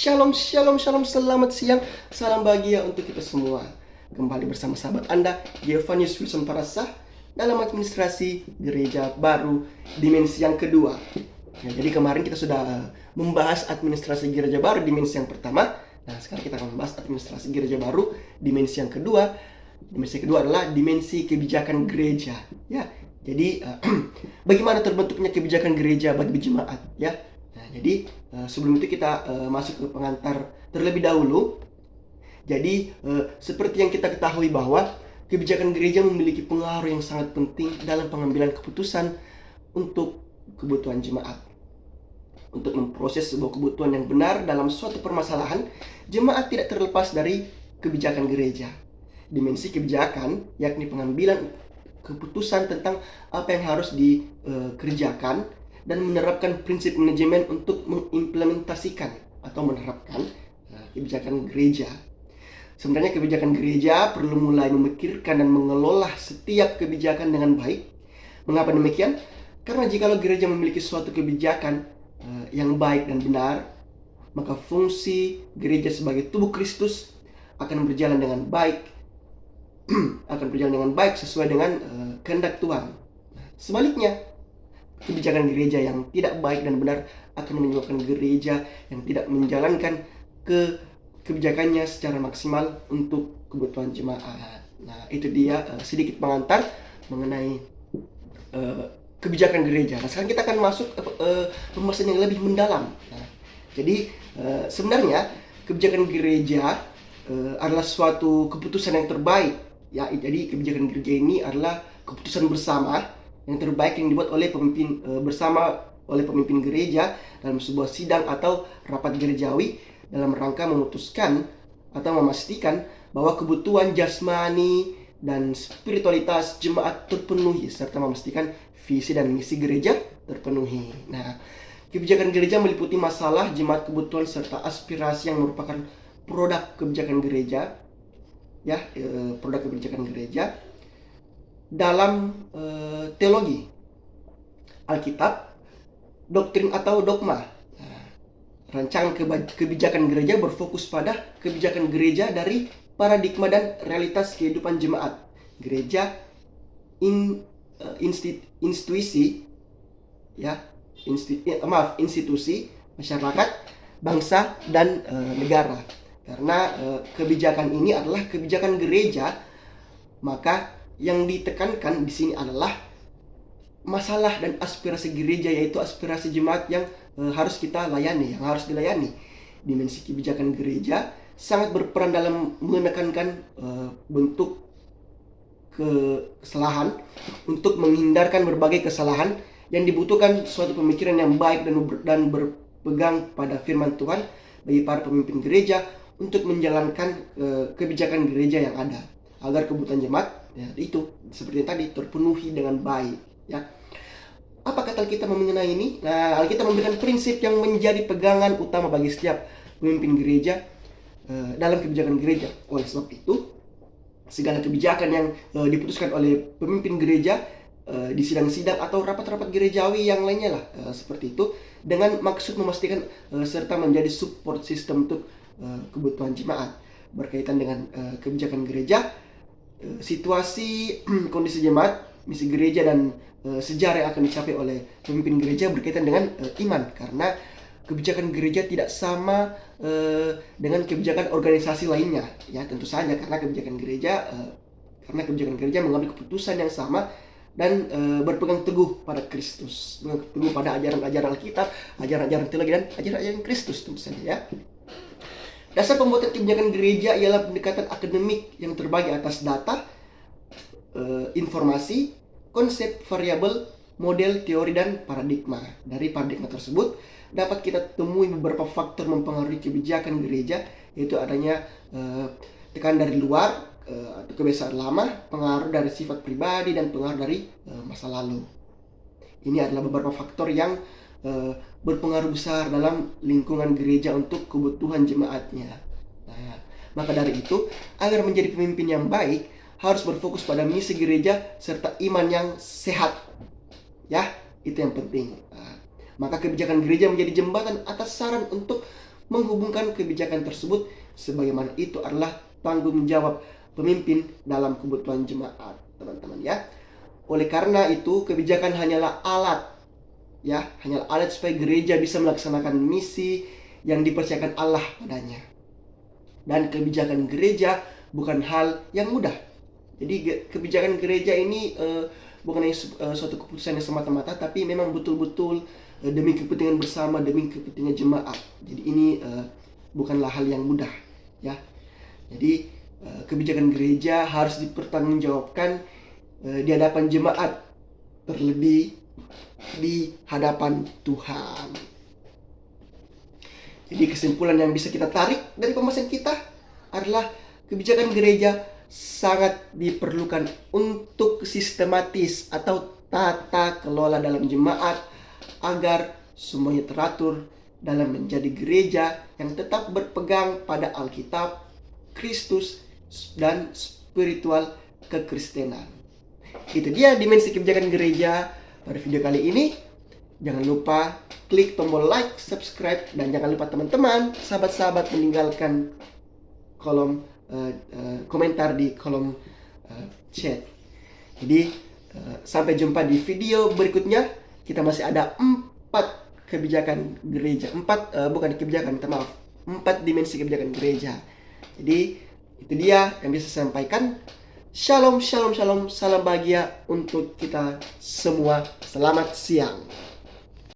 Shalom, shalom, shalom, selamat siang, salam bahagia untuk kita semua. Kembali bersama sahabat Anda, Giovannius Wilson Parasah, dalam administrasi gereja baru dimensi yang kedua. Jadi kemarin kita sudah membahas administrasi gereja baru dimensi yang pertama. Nah, sekarang kita akan membahas administrasi gereja baru dimensi yang kedua. Dimensi kedua adalah dimensi kebijakan gereja. Ya, jadi bagaimana terbentuknya kebijakan gereja bagi jemaat? Ya. Nah, jadi sebelum itu kita masuk ke pengantar terlebih dahulu. Jadi seperti yang kita ketahui bahwa kebijakan gereja memiliki pengaruh yang sangat penting dalam pengambilan keputusan untuk kebutuhan jemaat. Untuk memproses sebuah kebutuhan yang benar dalam suatu permasalahan, jemaat tidak terlepas dari kebijakan gereja. Dimensi kebijakan yakni pengambilan keputusan tentang apa yang harus dikerjakan dan menerapkan prinsip manajemen untuk mengimplementasikan atau menerapkan kebijakan gereja. Sebenarnya kebijakan gereja perlu mulai memikirkan dan mengelola setiap kebijakan dengan baik. Mengapa demikian? Karena jikalau gereja memiliki suatu kebijakan yang baik dan benar, maka fungsi gereja sebagai tubuh Kristus akan berjalan dengan baik, sesuai dengan kehendak Tuhan. Sebaliknya, kebijakan gereja yang tidak baik dan benar akan menyebabkan gereja yang tidak menjalankan kebijakannya secara maksimal untuk kebutuhan jemaat. Nah, itu dia sedikit pengantar mengenai kebijakan gereja. Nah, sekarang kita akan masuk pembahasan yang lebih mendalam. Nah, jadi sebenarnya kebijakan gereja adalah suatu keputusan yang terbaik. Ya, jadi kebijakan gereja ini adalah keputusan bersama yang terbaik yang dibuat oleh pemimpin pemimpin gereja dalam sebuah sidang atau rapat gerejawi dalam rangka memutuskan atau memastikan bahwa kebutuhan jasmani dan spiritualitas jemaat terpenuhi serta memastikan visi dan misi gereja terpenuhi. Nah, kebijakan gereja meliputi masalah jemaat, kebutuhan serta aspirasi yang merupakan produk kebijakan gereja. Ya, produk kebijakan gereja dalam teologi Alkitab, doktrin atau dogma. Rancangan kebijakan gereja berfokus pada kebijakan gereja dari paradigma dan realitas kehidupan jemaat, gereja, institusi, masyarakat, bangsa, dan negara. Karena kebijakan ini adalah kebijakan gereja, maka yang ditekankan di sini adalah masalah dan aspirasi gereja, yaitu aspirasi jemaat yang harus kita layani, yang harus dilayani. Dimensi kebijakan gereja sangat berperan dalam menekankan bentuk kesalahan untuk menghindarkan berbagai kesalahan yang dibutuhkan suatu pemikiran yang baik dan berpegang pada firman Tuhan bagi para pemimpin gereja untuk menjalankan kebijakan gereja yang ada, agar kebutuhan jemaat itu seperti tadi terpenuhi dengan baik. Ya, apa kata Alkitab mengenai ini? Nah, Alkitab memberikan prinsip yang menjadi pegangan utama bagi setiap pemimpin gereja dalam kebijakan gereja. Oleh sebab itu, segala kebijakan yang diputuskan oleh pemimpin gereja di sidang-sidang atau rapat-rapat gerejawi yang lainnya lah, seperti itu, dengan maksud memastikan serta menjadi support system untuk kebutuhan jemaat berkaitan dengan kebijakan gereja, situasi, kondisi jemaat, misi gereja, dan sejarah yang akan dicapai oleh pemimpin gereja berkaitan dengan iman. Karena kebijakan gereja tidak sama dengan kebijakan organisasi lainnya. Ya, tentu saja karena kebijakan gereja mengambil keputusan yang sama dan berpegang teguh pada Kristus, berpegang teguh pada ajaran-ajaran Alkitab, ajaran-ajaran teologi, dan ajaran-ajaran Kristus tentu saja. Ya. Dasar pembuatan kebijakan gereja ialah pendekatan akademik yang terbagi atas data, informasi, konsep, variabel, model, teori, dan paradigma. Dari paradigma tersebut dapat kita temui beberapa faktor mempengaruhi kebijakan gereja, yaitu adanya tekanan dari luar atau kebiasaan lama, pengaruh dari sifat pribadi, dan pengaruh dari masa lalu. Ini adalah beberapa faktor yang berpengaruh besar dalam lingkungan gereja untuk kebutuhan jemaatnya. Nah, maka dari itu, agar menjadi pemimpin yang baik, harus berfokus pada misi gereja serta iman yang sehat. Ya, itu yang penting. Nah, maka kebijakan gereja menjadi jembatan atas saran untuk menghubungkan kebijakan tersebut sebagaimana itu adalah tanggung jawab pemimpin dalam kebutuhan jemaat, teman-teman ya. Oleh karena itu, kebijakan hanyalah alat, ya, hanyalah alat supaya gereja bisa melaksanakan misi yang dipercayakan Allah padanya. Dan kebijakan gereja bukan hal yang mudah. Jadi kebijakan gereja ini bukan hanya suatu keputusan yang semata-mata, tapi memang betul-betul demi kepentingan bersama, demi kepentingan jemaat. Jadi ini bukanlah hal yang mudah, ya. Jadi kebijakan gereja harus dipertanggungjawabkan di hadapan jemaat, terlebih di hadapan Tuhan. Jadi kesimpulan yang bisa kita tarik dari pembahasan kita adalah kebijakan gereja sangat diperlukan untuk sistematis atau tata kelola dalam jemaat agar semuanya teratur dalam menjadi gereja yang tetap berpegang pada Alkitab, Kristus, dan spiritual kekristenan. Itu dia dimensi kebijakan gereja pada video kali ini. Jangan lupa klik tombol like, subscribe, dan jangan lupa teman-teman, sahabat-sahabat meninggalkan kolom komentar di kolom chat. Jadi sampai jumpa di video berikutnya. Kita masih ada 4 kebijakan gereja, 4 dimensi kebijakan gereja. Jadi itu dia yang bisa saya sampaikan. Shalom, shalom, shalom, salam bahagia untuk kita semua. Selamat siang.